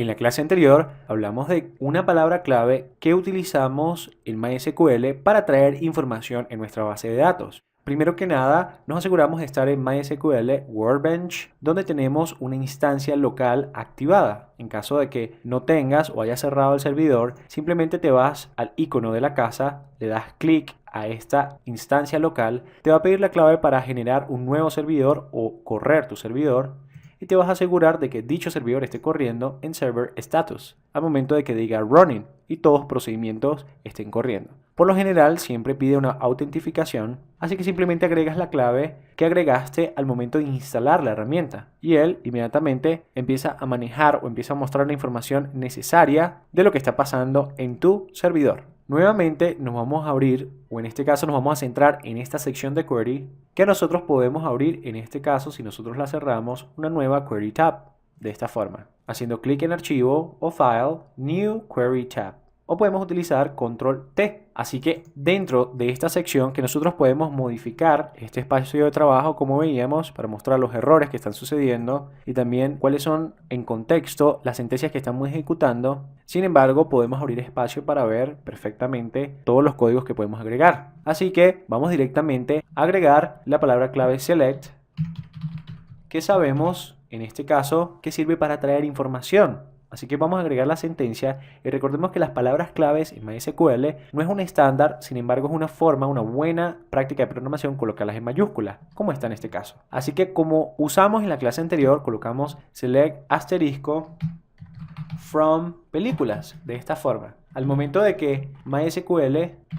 En la clase anterior hablamos de una palabra clave que utilizamos en MySQL para traer información en nuestra base de datos. Primero que nada, nos aseguramos de estar en MySQL Workbench, donde tenemos una instancia local activada. En caso de que no tengas o hayas cerrado el servidor, simplemente te vas al icono de la casa, le das clic a esta instancia local, te va a pedir la clave para generar un nuevo servidor o correr tu servidor, y te vas a asegurar de que dicho servidor esté corriendo en Server Status al momento de que diga Running y todos los procedimientos estén corriendo. Por lo general siempre pide una autentificación, así que simplemente agregas la clave que agregaste al momento de instalar la herramienta y él inmediatamente empieza a manejar o empieza a mostrar la información necesaria de lo que está pasando en tu servidor. Nuevamente nos vamos a abrir, o en este caso nos vamos a centrar en esta sección de query que nosotros podemos abrir, en este caso si nosotros la cerramos, una nueva query tab de esta forma, haciendo clic en archivo o file, new query tab, o podemos utilizar control T. Así que dentro de esta sección que nosotros podemos modificar este espacio de trabajo, como veíamos, para mostrar los errores que están sucediendo y también cuáles son en contexto las sentencias que estamos ejecutando. Sin embargo, podemos abrir espacio para ver perfectamente todos los códigos que podemos agregar. Así que vamos directamente a agregar la palabra clave select, que sabemos en este caso que sirve para traer información. Así que vamos a agregar la sentencia y recordemos que las palabras claves en MySQL no es un estándar, sin embargo es una forma, una buena práctica de programación colocarlas en mayúsculas, como está en este caso. Así que como usamos en la clase anterior, colocamos select asterisco from películas de esta forma. Al momento de que MySQL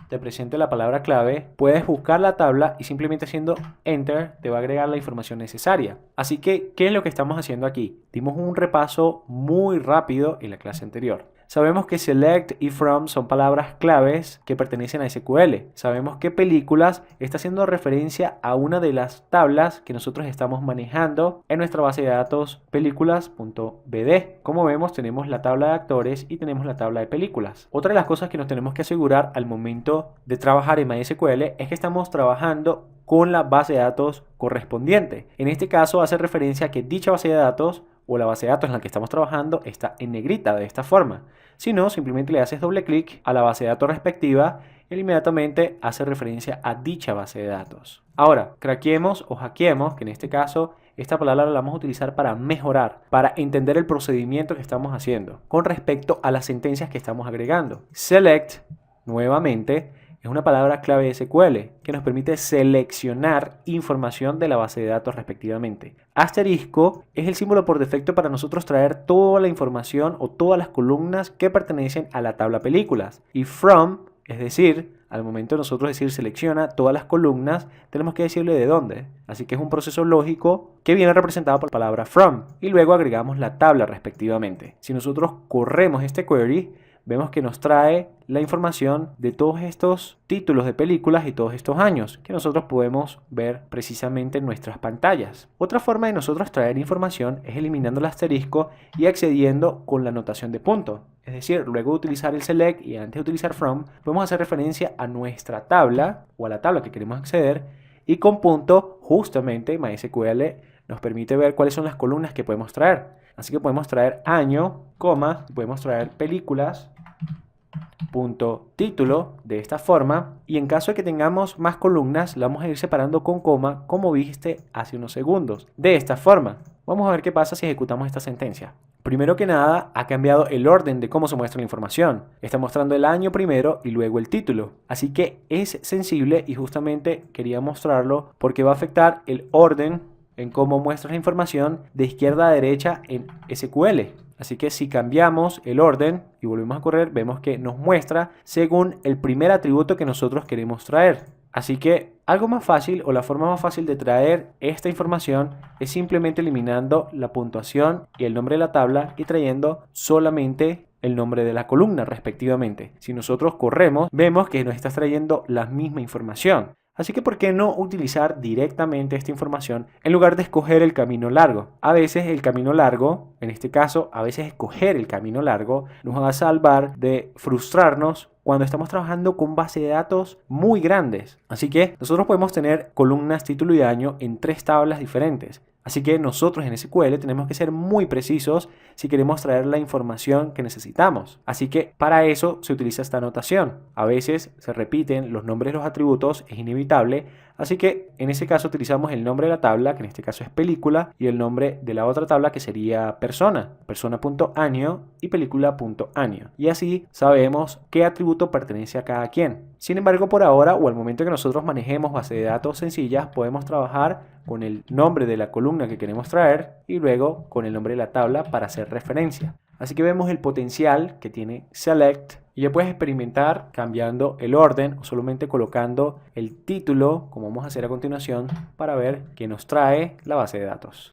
te presente la palabra clave, puedes buscar la tabla y simplemente haciendo Enter te va a agregar la información necesaria. Así que, ¿qué es lo que estamos haciendo aquí? Dimos un repaso muy rápido en la clase anterior. Sabemos que select y from son palabras claves que pertenecen a SQL. Sabemos que películas está haciendo referencia a una de las tablas que nosotros estamos manejando en nuestra base de datos películas.bd. Como vemos, tenemos la tabla de actores y tenemos la tabla de películas. Otra de las cosas que nos tenemos que asegurar al momento de trabajar en MySQL es que estamos trabajando con la base de datos correspondiente. En este caso hace referencia a que dicha base de datos o la base de datos en la que estamos trabajando está en negrita de esta forma. Si no, simplemente le haces doble clic a la base de datos respectiva y inmediatamente hace referencia a dicha base de datos. Ahora, craqueemos o hackeemos, que en este caso esta palabra la vamos a utilizar para mejorar, para entender el procedimiento que estamos haciendo con respecto a las sentencias que estamos agregando. Select, nuevamente, es una palabra clave SQL que nos permite seleccionar información de la base de datos respectivamente. Asterisco es el símbolo por defecto para nosotros traer toda la información o todas las columnas que pertenecen a la tabla películas. Y from, es decir, al momento de nosotros decir selecciona todas las columnas, tenemos que decirle de dónde. Así que es un proceso lógico que viene representado por la palabra from. Y luego agregamos la tabla respectivamente. Si nosotros corremos este query, vemos que nos trae la información de todos estos títulos de películas y todos estos años que nosotros podemos ver precisamente en nuestras pantallas. Otra forma de nosotros traer información es eliminando el asterisco y accediendo con la notación de punto. Es decir, luego de utilizar el select y antes de utilizar from, podemos hacer referencia a nuestra tabla o a la tabla que queremos acceder y con punto justamente MySQL nos permite ver cuáles son las columnas que podemos traer. Así que podemos traer año, coma, podemos traer películas, punto título de esta forma, y en caso de que tengamos más columnas la vamos a ir separando con coma, como viste hace unos segundos. De esta forma, vamos a ver qué pasa si ejecutamos esta sentencia. Primero que nada, ha cambiado el orden de cómo se muestra la información. Está mostrando el año primero y luego el título. Así que es sensible y justamente quería mostrarlo porque va a afectar el orden en cómo muestra la información de izquierda a derecha en SQL. Así que si cambiamos el orden y volvemos a correr, vemos que nos muestra según el primer atributo que nosotros queremos traer. Así que algo más fácil o la forma más fácil de traer esta información es simplemente eliminando la puntuación y el nombre de la tabla y trayendo solamente el nombre de la columna respectivamente. Si nosotros corremos, vemos que nos está trayendo la misma información. Así que ¿por qué no utilizar directamente esta información en lugar de escoger el camino largo? A veces el camino largo, en este caso, a veces escoger el camino largo nos va a salvar de frustrarnos cuando estamos trabajando con bases de datos muy grandes. Así que nosotros podemos tener columnas, título y año en 3 tablas diferentes. Así que nosotros en SQL tenemos que ser muy precisos si queremos traer la información que necesitamos. Así que para eso se utiliza esta notación. A veces se repiten los nombres de los atributos, es inevitable. Así que en ese caso utilizamos el nombre de la tabla, que en este caso es película, y el nombre de la otra tabla que sería persona, persona.año y película.año. Y así sabemos qué atributo pertenece a cada quien. Sin embargo, por ahora o al momento que nosotros manejemos base de datos sencillas, podemos trabajar con el nombre de la columna que queremos traer y luego con el nombre de la tabla para hacer referencia. Así que vemos el potencial que tiene select y ya puedes experimentar cambiando el orden o solamente colocando el título, como vamos a hacer a continuación, para ver qué nos trae la base de datos.